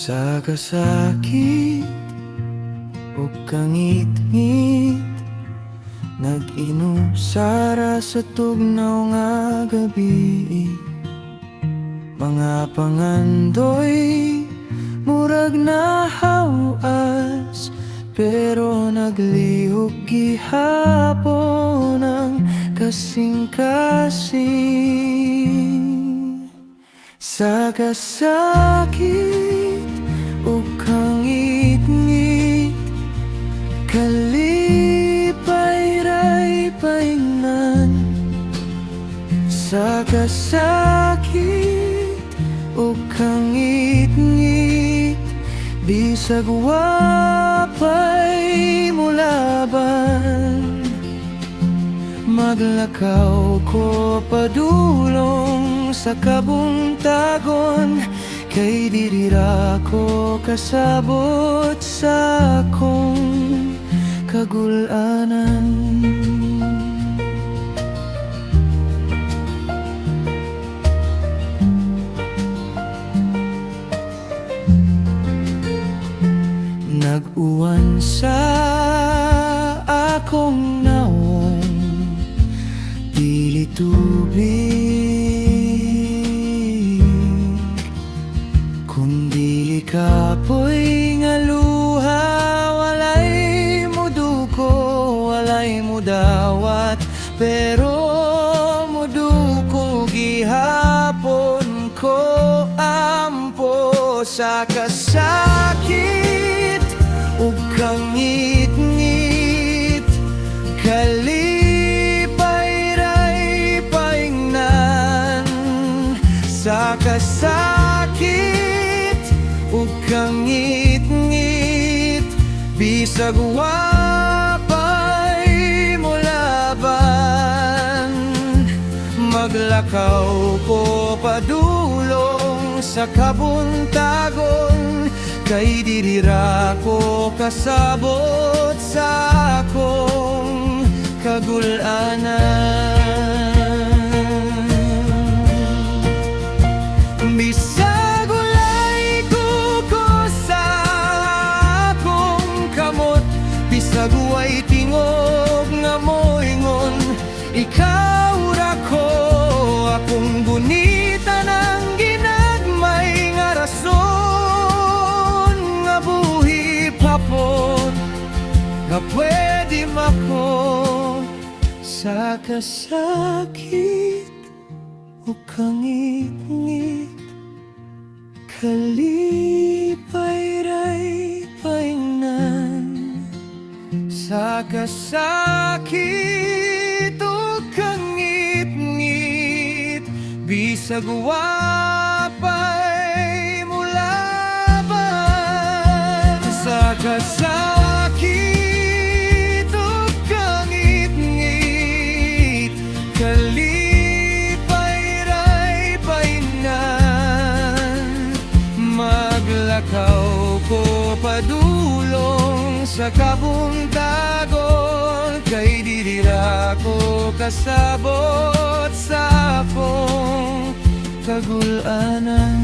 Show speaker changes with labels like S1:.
S1: Sa kasakit o kangit-ngit, nag-inusara sa tugnaw nga gabi. Mga pangandoy murag nahawas, pero naglihok gihapon ang kasing-kasing. Sa kasakit o kangit-ngit, kalipay-ray paingnan. Sa kasakit o kangit-ngit, bisag wapay mo laban. Maglakaw ko padulong sa kabuntagon, kay dirira ko kasabot sa akong kagulanan. Nag-uwan sa akong naong, dili tubig, kundi kapoy nga luha. Walay muduko, walay mudawat, pero muduko gihapon ko ampo. Sa kasakit ug kangit-ngit, kalipay-ray paingnan. Sa kasakit ug kangit-ngit, bisag wapay mo laban. Maglakaw ko padulong sa kabuntagon, kay dirira ko kasabot sa akong kagulanan. Bisag walay kuko sa akong kamot, bisag way tingog nga moingon, ikaw ra ko. Akong gunita ng ginagmay nga rason, nga buhi papot nga pwede mako. Sa kasakit o kangit-ngit, kalipay-ray paingnan. Sa kasakit o kangit-ngit, bisag wapay mo laban. Sa kasakit o kangit-ngit, kalipay-ray paingnan. Maglakaw ko padulong sa kabuntagon, kay dirira ko kasabot sa akong kagulanan.